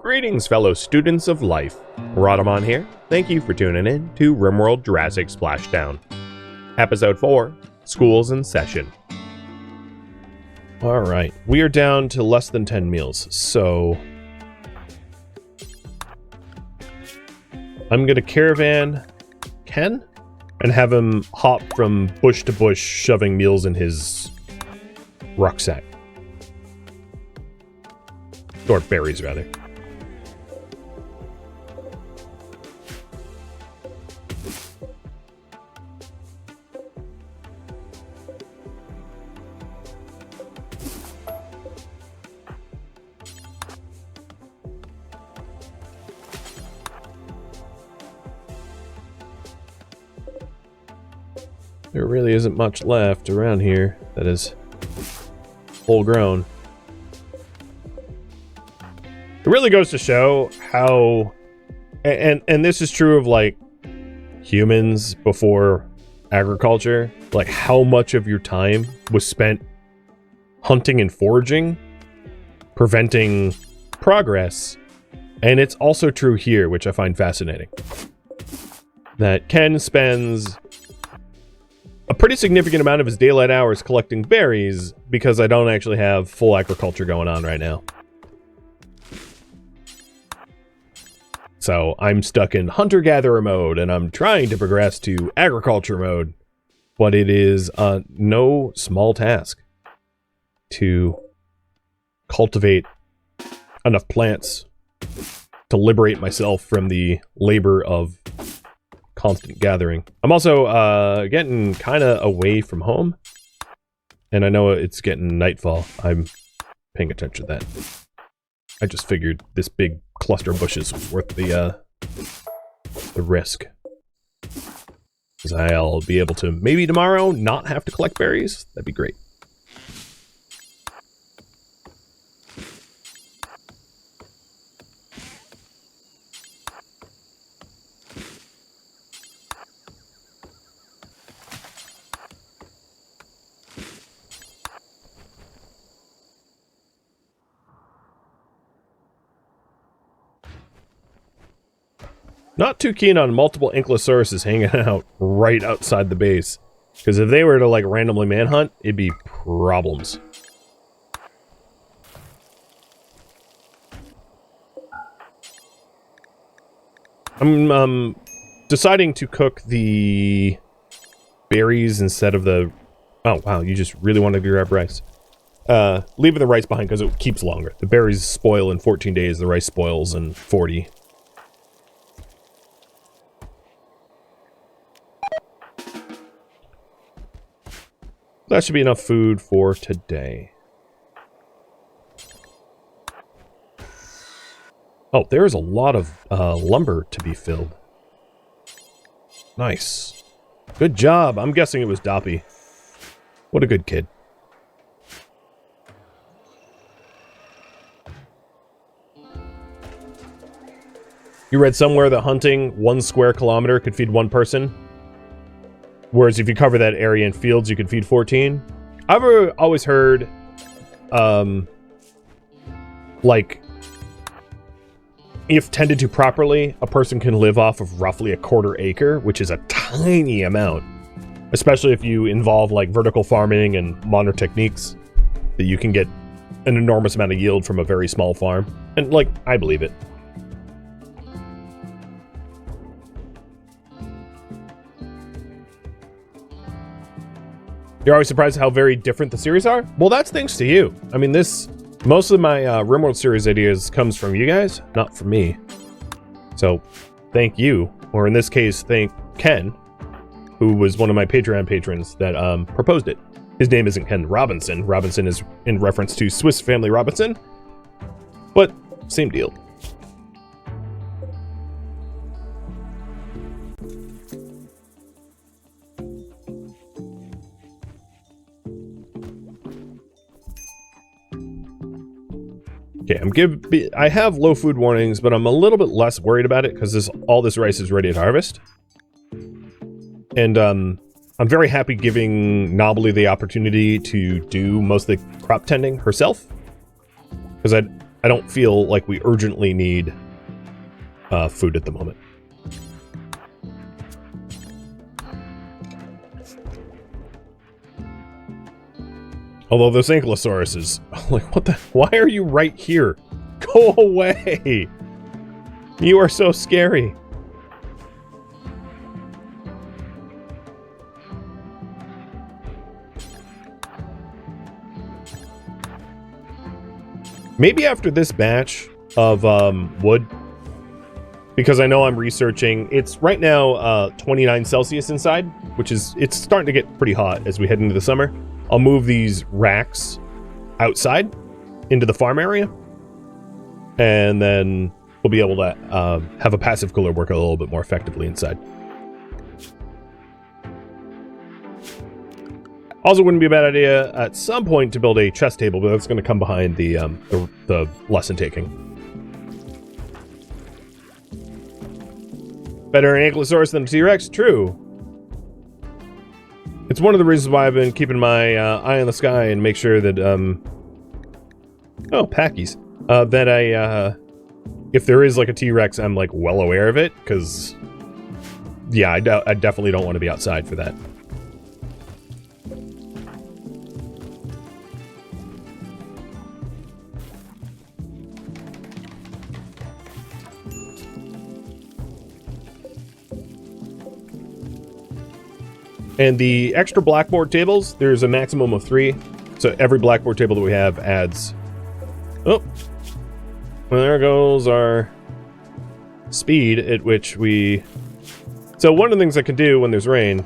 Greetings, fellow students of life. Rhadamant here. Thank you for tuning in to RimWorld Jurassic Splashdown. Episode 4, School's in Session. Alright, we are down to less than 10 meals, so I'm gonna caravan Ken and have him hop from bush to bush shoving meals in his rucksack. Or berries, rather. There really isn't much left around here that is full grown. It really goes to show how, and this is true of like humans before agriculture, like how much of your time was spent hunting and foraging, preventing progress. And it's also true here, which I find fascinating, that Ken spends a pretty significant amount of his daylight hours collecting berries because I don't actually have full agriculture going on right now. So I'm stuck in hunter-gatherer mode, and I'm trying to progress to agriculture mode, but it is no small task to cultivate enough plants to liberate myself from the labor of constant gathering. I'm also getting kind of away from home, and I know it's getting nightfall. I'm paying attention to that. I just figured this big cluster of bushes was worth the risk, because I'll be able to maybe tomorrow not have to collect berries. That'd be great. Not too keen on multiple ankylosauruses hanging out right outside the base, because if they were to like randomly manhunt, it'd be problems. I'm deciding to cook the berries instead of the... Oh wow, you just really wanted to grab rice. Leaving the rice behind because it keeps longer. The berries spoil in 14 days, the rice spoils in 40. That should be enough food for today. Oh, there's a lot of lumber to be filled. Nice. Good job. I'm guessing it was Doppy. What a good kid. You read somewhere that hunting 1 square kilometer could feed 1 person? Whereas if you cover that area in fields, you could feed 14. I've always heard, like, if tended to properly, a person can live off of roughly a 1/4 acre, which is a tiny amount. Especially if you involve, like, vertical farming and modern techniques, that you can get an enormous amount of yield from a very small farm. And, like, I believe it. You're always surprised how very different the series are? Well, that's thanks to you. I mean, most of my RimWorld series ideas comes from you guys, not from me. So, thank you. Or in this case, thank Ken, who was one of my Patreon patrons that proposed it. His name isn't Ken Robinson. Robinson is in reference to Swiss Family Robinson. But, same deal. Okay, I have low food warnings, but I'm a little bit less worried about it because all this rice is ready to harvest. And I'm very happy giving Knobbly the opportunity to do most of the crop tending herself, because I I don't feel like we urgently need food at the moment. Although those ankylosauruses, like, what the? Why are you right here? Go away! You are so scary. Maybe after this batch of wood, because I know I'm researching, it's right now 29 Celsius inside, which is, it's starting to get pretty hot as we head into the summer. I'll move these racks outside into the farm area, and then we'll be able to have a passive cooler work a little bit more effectively inside. Also, wouldn't be a bad idea at some point to build a chess table, but that's going to come behind the lesson taking. Better an Ankylosaurus than a T-Rex? True. It's one of the reasons why I've been keeping my eye on the sky and make sure that oh, Packies. That I if there is like a T-Rex, I'm like well aware of it, because yeah, I definitely don't want to be outside for that. And the extra blackboard tables, there's a maximum of 3. So every blackboard table that we have adds... Oh! Well, there goes our speed at which we... So one of the things I can do when there's rain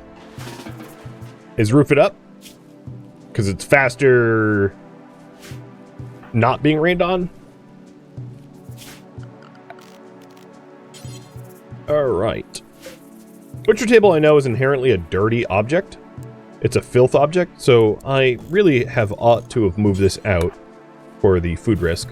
is roof it up, because it's faster not being rained on. Alright. Butcher table I know is inherently a dirty object. It's a filth object, so I really ought to have moved this out for the food risk.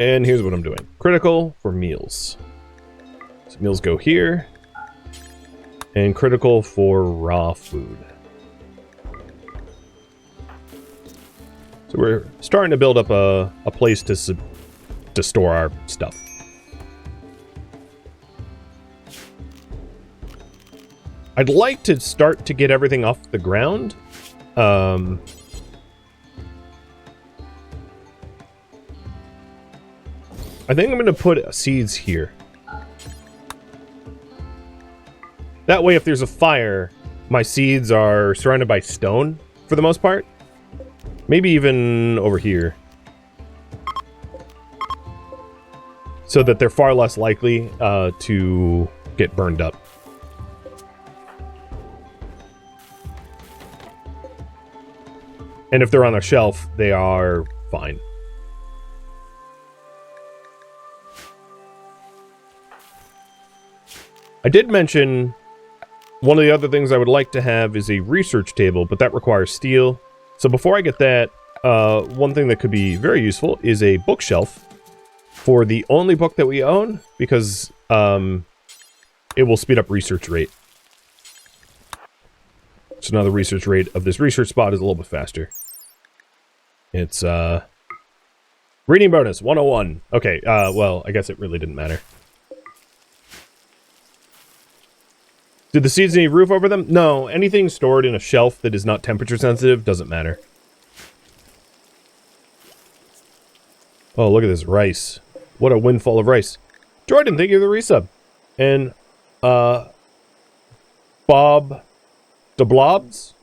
And here's what I'm doing. Critical for meals. So meals go here. And critical for raw food. So we're starting to build up a place to store our stuff. I'd like to start to get everything off the ground. I think I'm going to put seeds here. That way, if there's a fire, my seeds are surrounded by stone, for the most part. Maybe even over here. So that they're far less likely to get burned up. And if they're on a shelf, they are fine. I did mention one of the other things I would like to have is a research table, but that requires steel. So before I get that, one thing that could be very useful is a bookshelf for the only book that we own, because it will speed up research rate. So now the research rate of this research spot is a little bit faster. It's reading bonus 101. Okay, well, I guess it really didn't matter. Did the seeds need roof over them? No, anything stored in a shelf that is not temperature sensitive doesn't matter. Oh, look at this rice. What a windfall of rice. Jordan, thank you for the resub. And, Bob DeBlobs,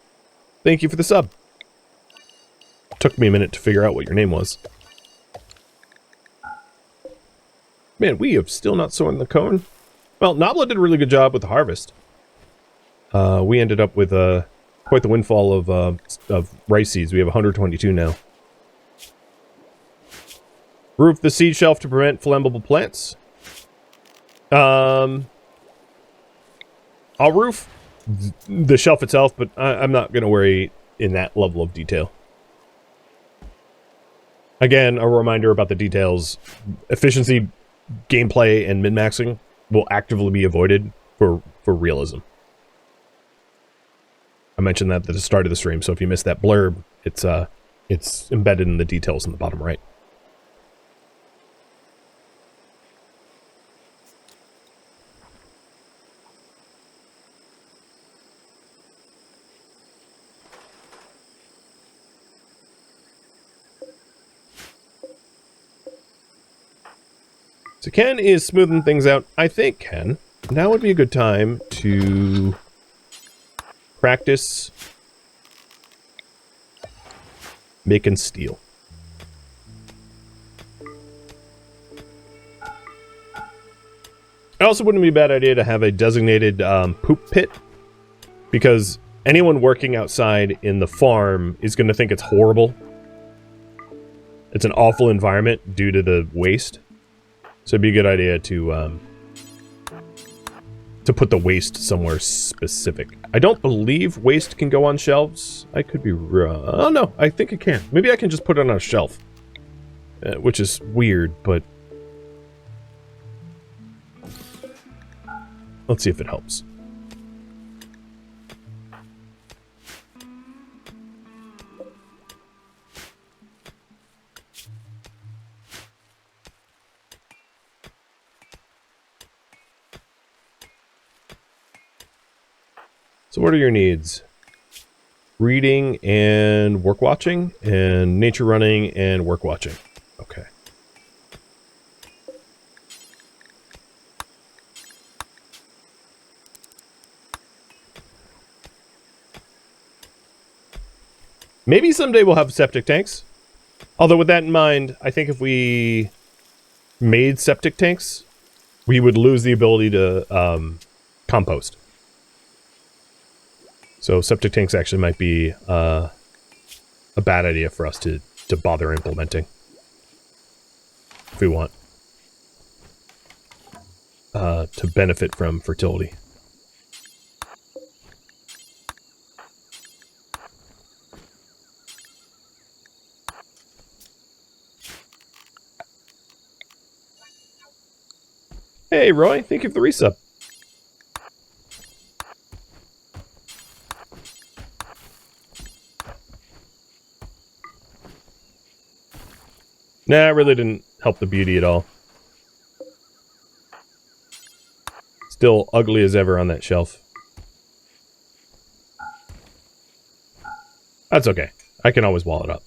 thank you for the sub. Took me a minute to figure out what your name was. Man, we have still not sown the cone. Well, Nabla did a really good job with the harvest. We ended up with quite the windfall of rice seeds. We have 122 now. Roof the seed shelf to prevent flammable plants. I'll roof the shelf itself, but I'm not going to worry in that level of detail. Again, a reminder about the details. Efficiency, gameplay, and min-maxing will actively be avoided for realism. I mentioned that at the start of the stream, so if you missed that blurb, it's embedded in the details in the bottom right. So Ken is smoothing things out. I think, Ken, now would be a good time to practice making steel. It also wouldn't be a bad idea to have a designated poop pit, because anyone working outside in the farm is going to think it's horrible. It's an awful environment due to the waste. So it'd be a good idea to put the waste somewhere specific. I don't believe waste can go on shelves. I could be wrong. Oh no, I think it can. Maybe I can just put it on a shelf. Which is weird, but... let's see if it helps. So what are your needs? Reading and work watching, and nature running and work watching. Okay. Maybe someday we'll have septic tanks. Although with that in mind, I think if we made septic tanks, we would lose the ability to compost. So septic tanks actually might be a bad idea for us to bother implementing. If we want to benefit from fertility. Hey Roy, thank you for the resub. Nah, it really didn't help the beauty at all. Still ugly as ever on that shelf. That's okay. I can always wall it up.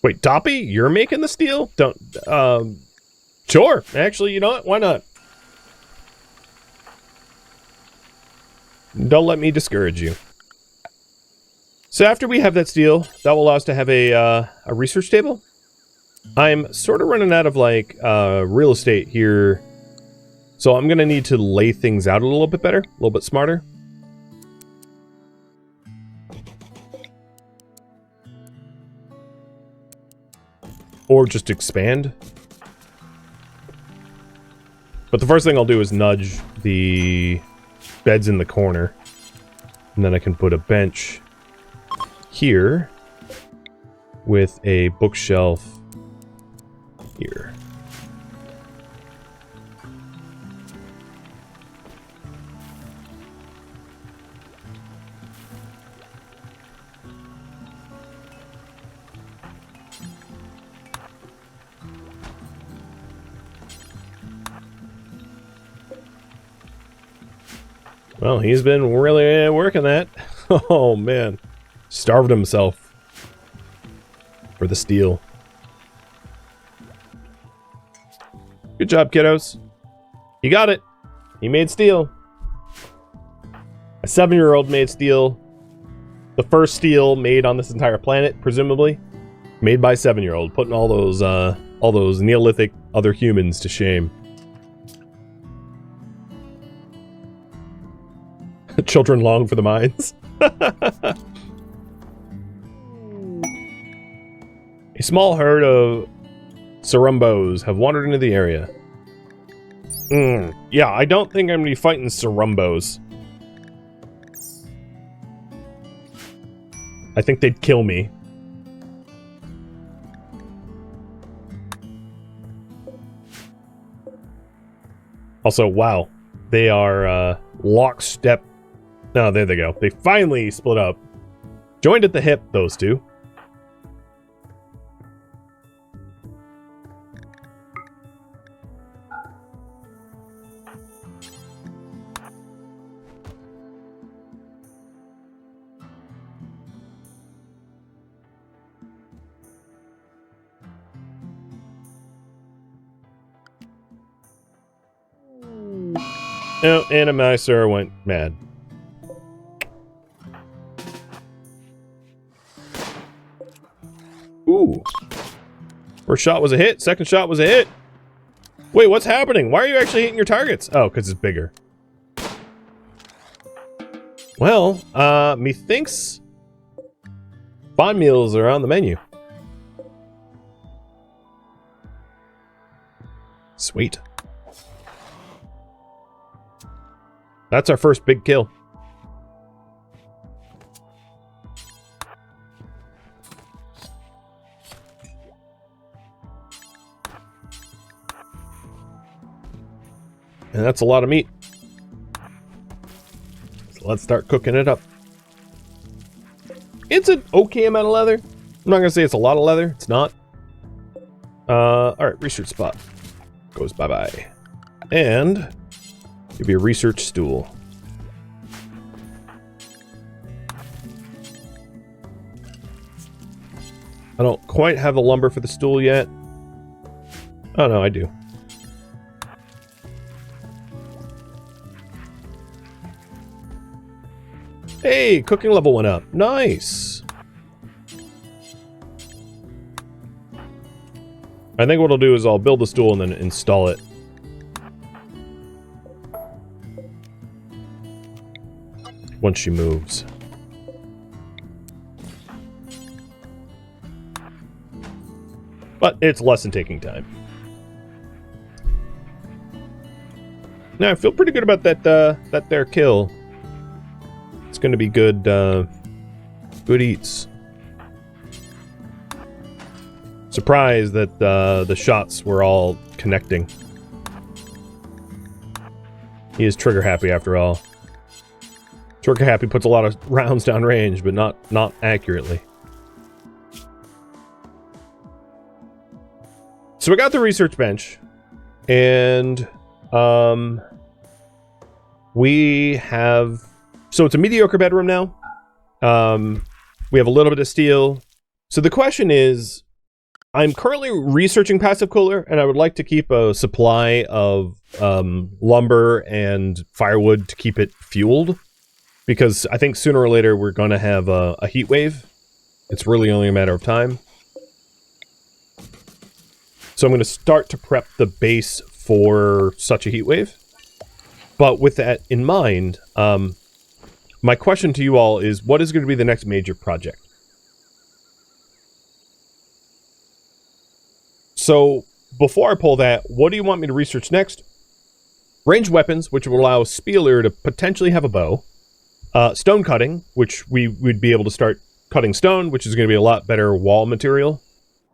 Wait, Doppy, you're making the steel? Don't, sure. Actually, you know what? Why not? Don't let me discourage you. So after we have that steel, that will allow us to have a research table. I'm sort of running out of, like, real estate here. So I'm going to need to lay things out a little bit better, a little bit smarter. Or just expand. But the first thing I'll do is nudge the beds in the corner. And then I can put a bench here with a bookshelf here. Well, he's been really working that. Oh, man. Starved himself for the steel. Good job, kiddos. You got it. He made steel. A 7-year-old made steel. The first steel made on this entire planet, presumably. Made by a 7-year-old, putting all those Neolithic other humans to shame. Children long for the mines. A small herd of Sarumbos have wandered into the area. Yeah, I don't think I'm gonna be fighting Sarumbos. I think they'd kill me. Also, wow. They are lockstep. Oh, there they go. They finally split up. Joined at the hip, those two. Oh, and a Mysore went mad. Ooh. First shot was a hit. Second shot was a hit. Wait, what's happening? Why are you actually hitting your targets? Oh, because it's bigger. Well, methinks fond meals are on the menu. Sweet. That's our first big kill. And that's a lot of meat. So let's start cooking it up. It's an okay amount of leather. I'm not going to say it's a lot of leather. It's not. Alright, research spot. Goes bye-bye. And give you a research stool. I don't quite have the lumber for the stool yet. Oh no, I do. Hey, cooking level went up. Nice. I think what I'll do is I'll build the stool and then install it. Once she moves. But it's less than taking time. Now I feel pretty good about that there kill. It's going to be good, good eats. Surprised that the shots were all connecting. He is trigger happy after all. Trigger happy puts a lot of rounds down range, but not accurately. So we got the research bench, and we have. So it's a mediocre bedroom now. We have a little bit of steel. So the question is, I'm currently researching passive cooler, and I would like to keep a supply of lumber and firewood to keep it fueled. Because I think sooner or later we're going to have a heat wave. It's really only a matter of time. So I'm going to start to prep the base for such a heat wave. But with that in mind, my question to you all is, what is going to be the next major project? So before I pull that, what do you want me to research next? Ranged weapons, which will allow Spieler to potentially have a bow. Stone cutting, which we would be able to start cutting stone, which is going to be a lot better wall material.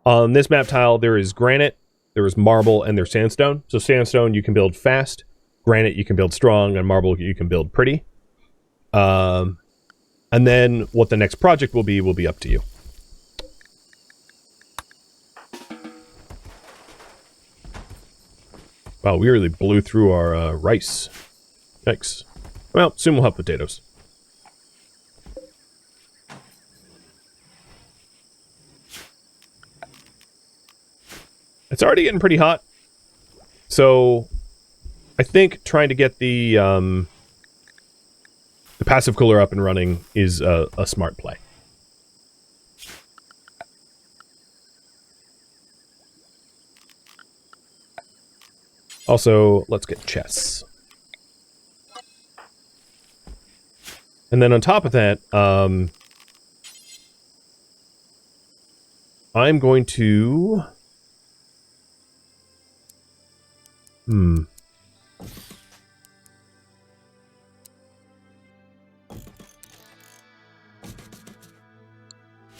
On this map tile, there is granite, there is marble, and there's sandstone. So sandstone you can build fast, granite you can build strong, and marble you can build pretty. And then what the next project will be up to you. Wow, we really blew through our rice. Yikes. Well, soon we'll have potatoes. It's already getting pretty hot. So I think trying to get the passive cooler up and running is a smart play. Also, let's get chests. And then on top of that, I'm going to...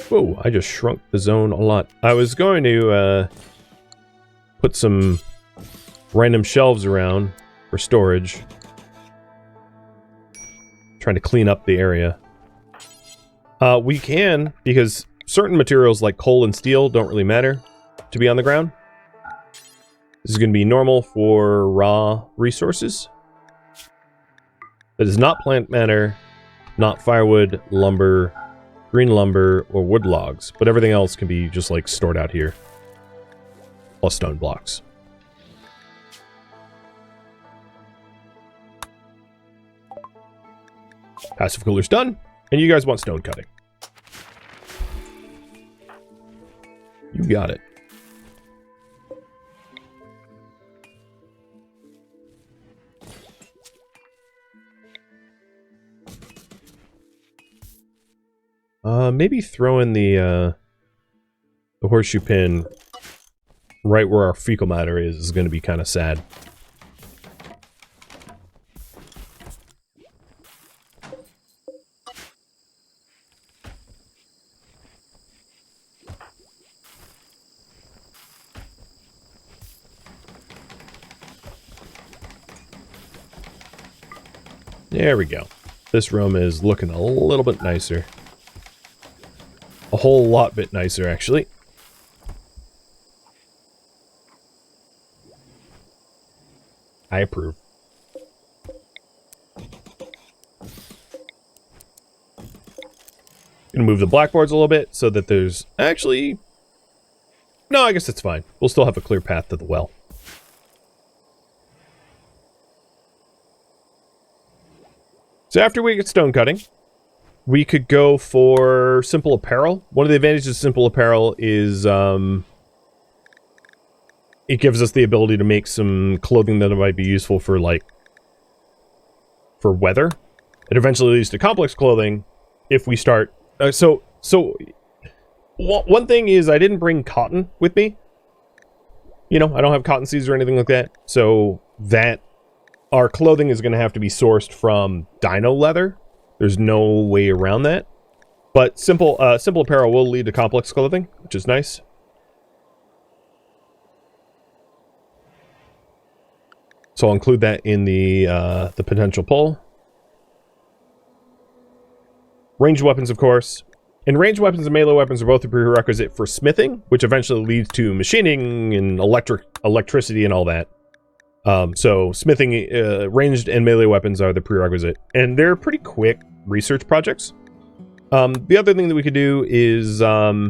Whoa, I just shrunk the zone a lot. I was going to put some random shelves around for storage. Trying to clean up the area. We can, because certain materials like coal and steel don't really matter to be on the ground. This is going to be normal for raw resources. That is not plant matter, not firewood, lumber, green lumber, or wood logs. But everything else can be just like stored out here. Plus stone blocks. Passive cooler's done. And you guys want stone cutting. You got it. Maybe throw in the horseshoe pin right where our fecal matter is going to be kind of sad. There we go. This room is looking a little bit nicer. A whole lot bit nicer, actually. I approve. Gonna move the blackboards a little bit so that there's actually... No, I guess it's fine. We'll still have a clear path to the well. So after we get stone cutting, we could go for simple apparel. One of the advantages of simple apparel is it gives us the ability to make some clothing that might be useful for, like, for weather. It eventually leads to complex clothing if we start... one thing is I didn't bring cotton with me. You know, I don't have cotton seeds or anything like that. So that... Our clothing is going to have to be sourced from dino leather. There's no way around that. But simple apparel will lead to complex clothing, which is nice. So I'll include that in the potential pull. Ranged weapons, of course. And ranged weapons and melee weapons are both a prerequisite for smithing, which eventually leads to machining and electricity and all that. So smithing, ranged and melee weapons are the prerequisite, and they're pretty quick research projects. The other thing that we could do is herbs.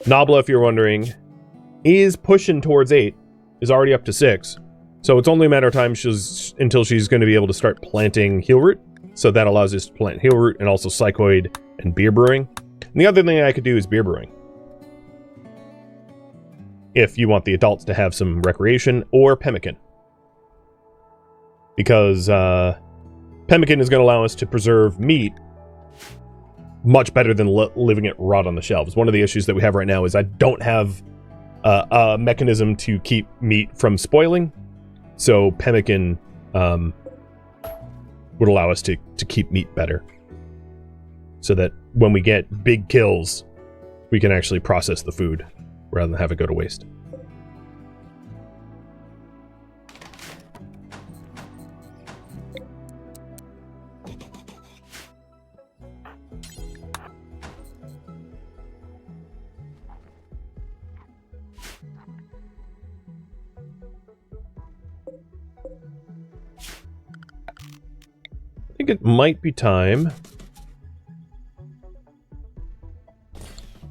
Nabla, if you're wondering, is pushing towards 8, is already up to 6, so it's only a matter of time until she's going to be able to start planting heelroot. So that allows us to plant heelroot and also psychoid and beer brewing. And the other thing I could do is beer brewing. If you want the adults to have some recreation, or pemmican. Because pemmican is going to allow us to preserve meat much better than leaving it rot on the shelves. One of the issues that we have right now is I don't have a mechanism to keep meat from spoiling. So pemmican would allow us to keep meat better. So that when we get big kills, we can actually process the food rather than have it go to waste. I think it might be time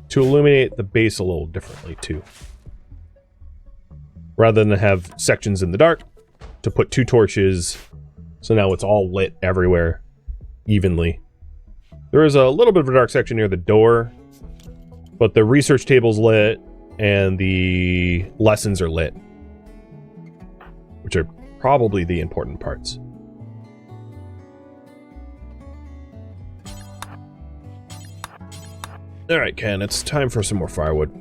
to illuminate the base a little differently, too. Rather than have sections in the dark, to put 2 torches, so now it's all lit everywhere, evenly. There is a little bit of a dark section near the door, but the research table's lit, and the lessons are lit. Which are probably the important parts. Alright, Ken, it's time for some more firewood.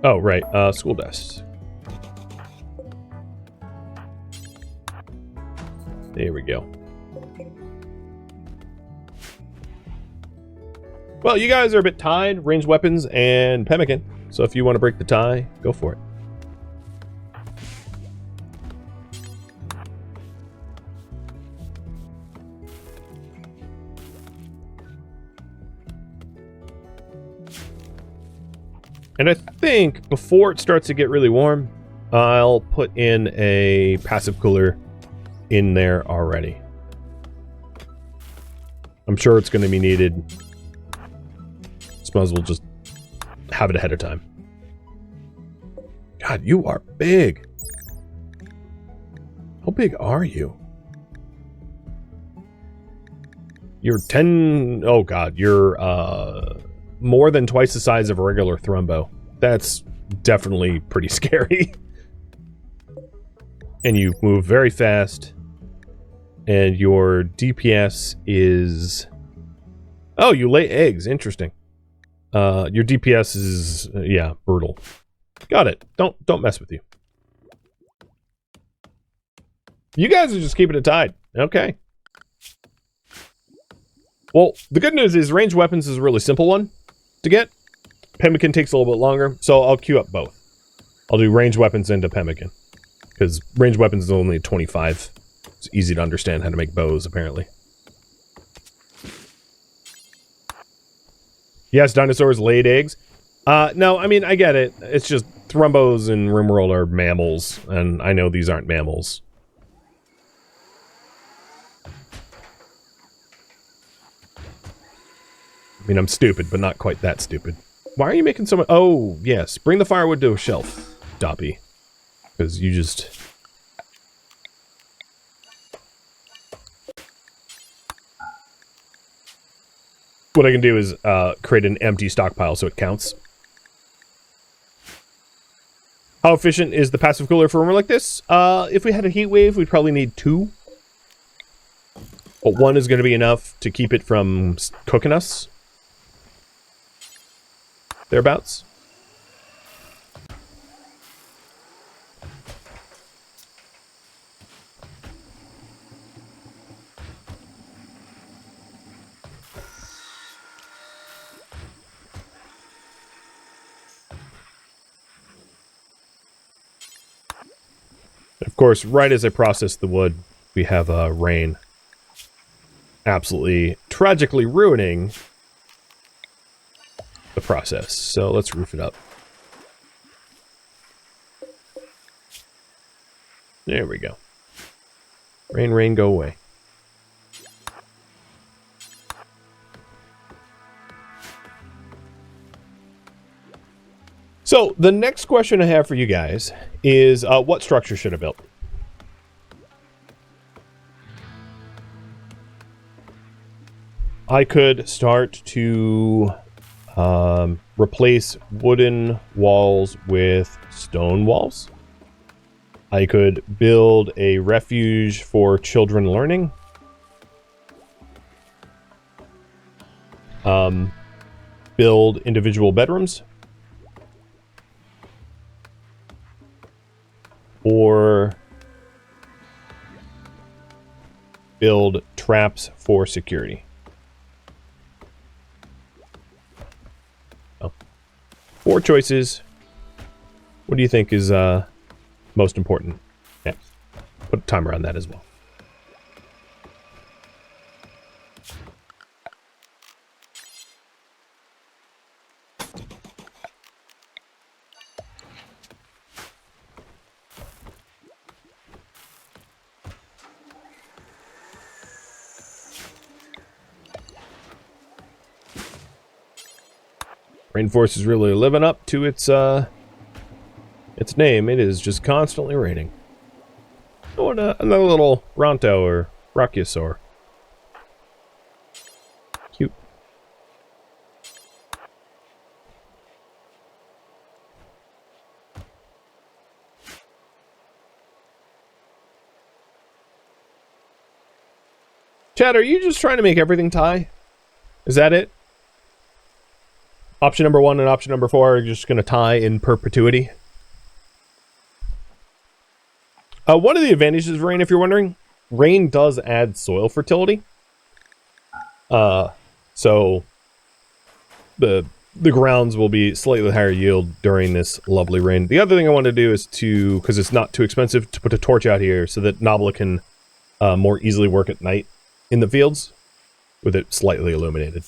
Oh, right, school desks. There we go. Well, you guys are a bit tied, ranged weapons and pemmican. So if you want to break the tie, go for it. And I think before it starts to get really warm, I'll put in a passive cooler in there already. I'm sure it's going to be needed. So might as well just have it ahead of time. God, you are big. How big are you? You're 10... Oh, God. You're, more than twice the size of a regular Thrumbo. That's definitely pretty scary. And you move very fast. And your DPS is... Oh, you lay eggs. Interesting. Your DPS is, yeah, brutal. Got it. Don't mess with you. You guys are just keeping it tied. Okay. Well, the good news is ranged weapons is a really simple one to get. Pemmican takes a little bit longer, so I'll queue up both. I'll do ranged weapons into pemmican. Because ranged weapons is only 25. It's easy to understand how to make bows, apparently. Yes, dinosaurs laid eggs. No, I mean, I get it. It's just Thrumbos and RimWorld are mammals, and I know these aren't mammals. I mean, I'm stupid, but not quite that stupid. Why are you making so much? Oh, yes. Bring the firewood to a shelf, Doppy. Because you just... What I can do is create an empty stockpile so it counts. How efficient is the passive cooler for a room like this? If we had a heat wave, we'd probably need 2. But 1 is going to be enough to keep it from cooking us. Thereabouts. Of course, right as I process the wood, we have rain. Absolutely tragically ruining the process. So let's roof it up. There we go. Rain, rain, go away. So the next question I have for you guys is what structure should I build? I could start to replace wooden walls with stone walls. I could build a refuge for children learning. Build individual bedrooms. Or build traps for security. Oh. 4 choices. What do you think is most important? Yeah. Put a timer on that as well. Rainforest is really living up to its name. It is just constantly raining. Oh, and another little Ronto or Brachiosaur. Cute. Chad, are you just trying to make everything tie? Is that it? Option number 1 and option number 4 are just going to tie in perpetuity. One of the advantages of rain, if you're wondering, rain does add soil fertility. So the grounds will be slightly higher yield during this lovely rain. The other thing I want to do is to, because it's not too expensive, to put a torch out here so that Nobla can more easily work at night in the fields with it slightly illuminated.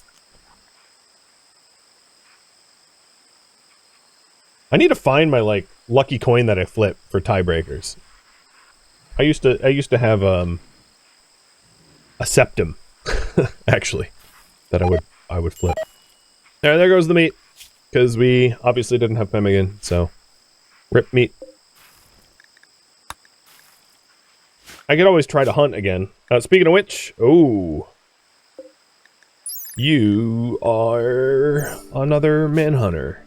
I need to find my like lucky coin that I flip for tiebreakers. I used to have a septum actually that I would flip. There goes the meat, because we obviously didn't have pemmican, so rip meat. I could always try to hunt again. Speaking of which, oh, you are another manhunter.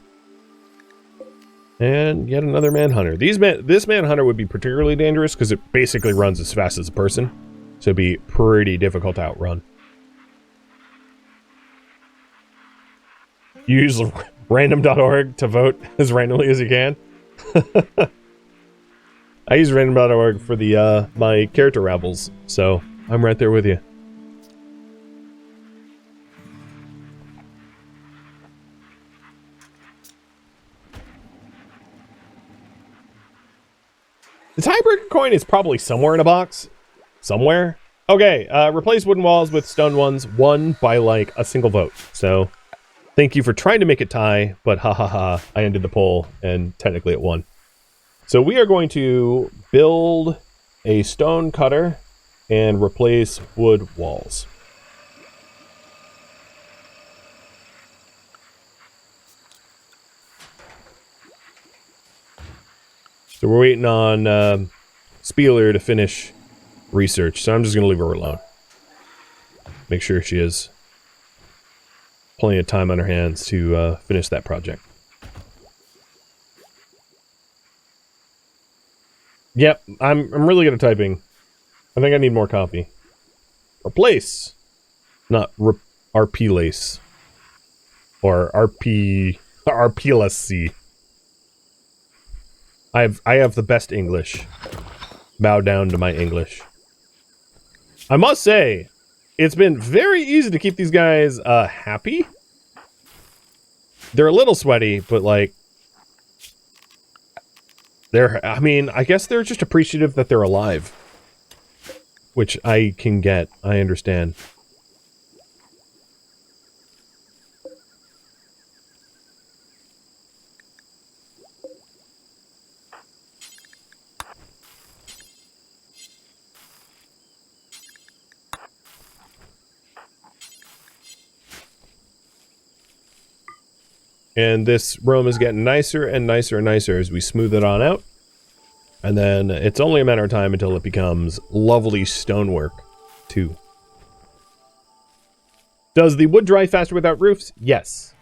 And yet another manhunter. This manhunter would be particularly dangerous because it basically runs as fast as a person. So it'd be pretty difficult to outrun. You use random.org to vote as randomly as you can. I use random.org for the my character rabbles, so I'm right there with you. The tiebreaker coin is probably somewhere in a box. Somewhere. Okay, replace wooden walls with stone ones, won by like a single vote. So, thank you for trying to make it tie, but ha ha ha, I ended the poll and technically it won. So we are going to build a stone cutter and replace wood walls. So we're waiting on Spieler to finish research, so I'm just going to leave her alone. Make sure she has plenty of time on her hands to finish that project. Yep, I'm really good at typing. I think I need more coffee. Replace, not RP lace, or RP-less-C. I have the best English. Bow down to my English. I must say, it's been very easy to keep these guys happy. They're a little sweaty, but like, I mean, I guess they're just appreciative that they're alive. Which I can get, I understand. And this room is getting nicer and nicer and nicer as we smooth it on out. And then it's only a matter of time until it becomes lovely stonework, too. Does the wood dry faster without roofs? Yes.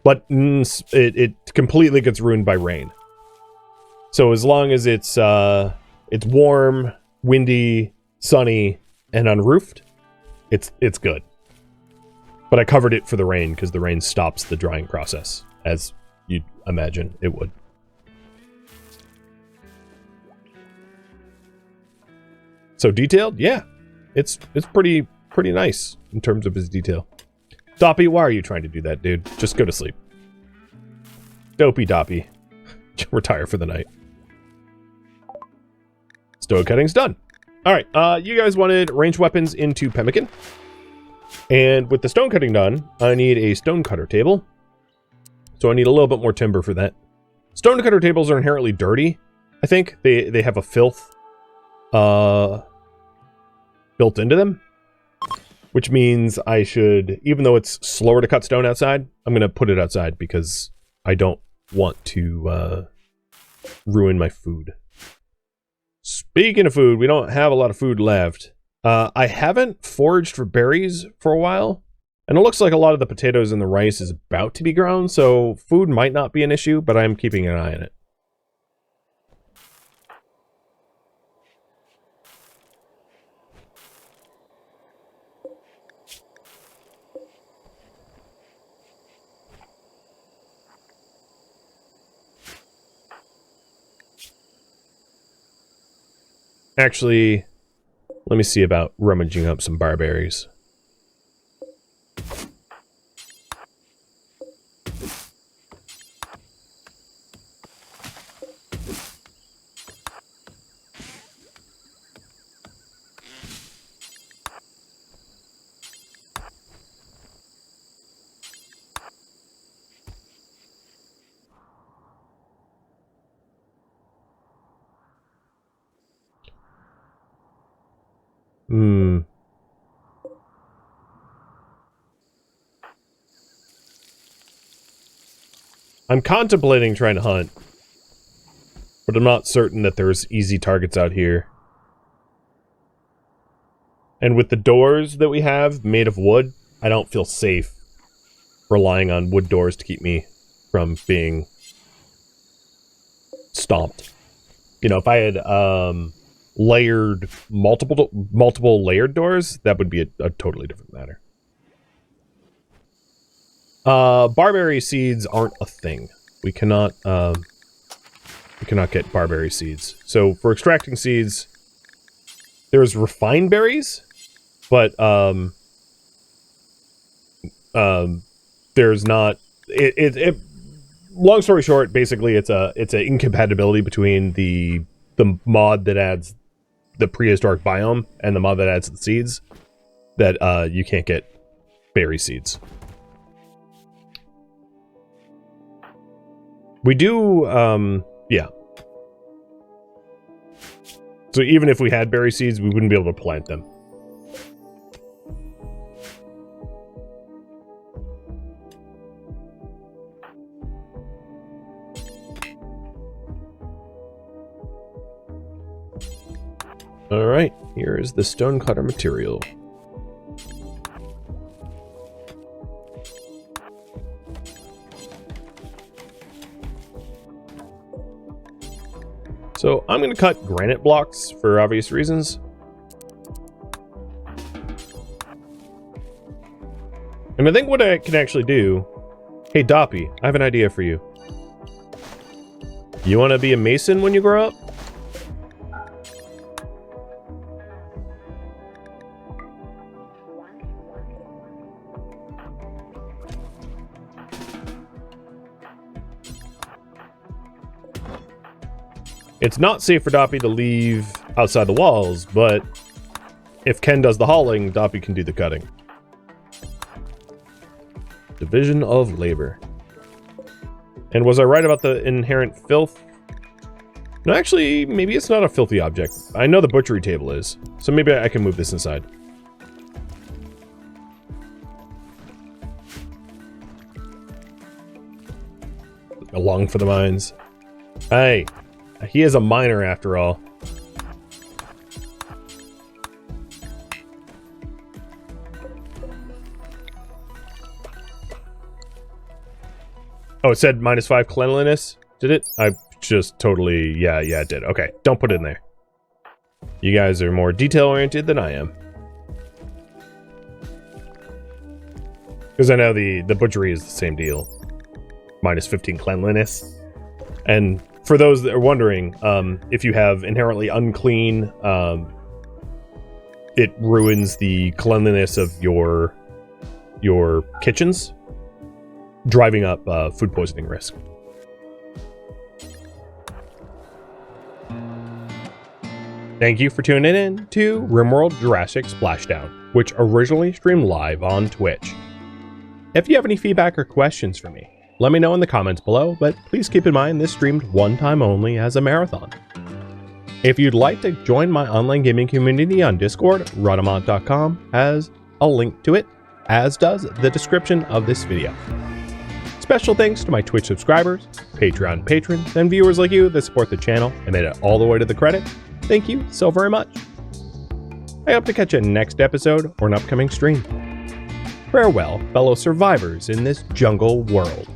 But it completely gets ruined by rain. So as long as it's warm, windy, sunny, and unroofed, it's good. But I covered it for the rain because the rain stops the drying process, as you'd imagine it would. So detailed? Yeah. It's pretty nice in terms of his detail. Doppy, why are you trying to do that, dude? Just go to sleep. Dopey Doppy. Retire for the night. Stone cutting's done. Alright, you guys wanted ranged weapons into pemmican. And with the stone cutting done, I need a stone cutter table. So I need a little bit more timber for that. Stone cutter tables are inherently dirty. I think they have a filth built into them, which means I should, even though it's slower to cut stone outside, I'm going to put it outside because I don't want to ruin my food. Speaking of food, we don't have a lot of food left. I haven't foraged for berries for a while, and it looks like a lot of the potatoes and the rice is about to be grown, so food might not be an issue, but I'm keeping an eye on it. Actually, Let me see about rummaging up some barberries. I'm contemplating trying to hunt, but I'm not certain that there's easy targets out here. And with the doors that we have made of wood, I don't feel safe relying on wood doors to keep me from being stomped. You know, if I had layered multiple layered doors, that would be a totally different matter. Barberry seeds aren't a thing. We cannot get barberry seeds. So for extracting seeds, there's refined berries, but there's not. Long story short, basically, it's an incompatibility between the mod that adds the prehistoric biome and the mod that adds the seeds that you can't get berry seeds. We do, yeah. So even if we had berry seeds, we wouldn't be able to plant them. Alright, here is the stonecutter material. So I'm going to cut granite blocks for obvious reasons. And I think what I can actually do... Hey, Doppy, I have an idea for you. You want to be a mason when you grow up? It's not safe for Doppy to leave outside the walls, but if Ken does the hauling, Doppy can do the cutting. Division of labor. And was I right about the inherent filth? No, actually, maybe it's not a filthy object. I know the butchery table is, so maybe I can move this inside. A lung for the mines. Hey. He is a miner after all. Oh, it said -5 cleanliness? Did it? I just totally... Yeah, it did. Okay, don't put it in there. You guys are more detail-oriented than I am. Because I know the butchery is the same deal. -15 cleanliness. And... for those that are wondering, if you have inherently unclean, it ruins the cleanliness of your kitchens, driving up food poisoning risk. Thank you for tuning in to RimWorld Jurassic Splashdown, which originally streamed live on Twitch. If you have any feedback or questions for me, let me know in the comments below, but please keep in mind this streamed one time only as a marathon. If you'd like to join my online gaming community on Discord, Rhadamant.com has a link to it, as does the description of this video. Special thanks to my Twitch subscribers, Patreon patrons, and viewers like you that support the channel and made it all the way to the credit. Thank you so very much. I hope to catch you next episode or an upcoming stream. Farewell, fellow survivors in this jungle world.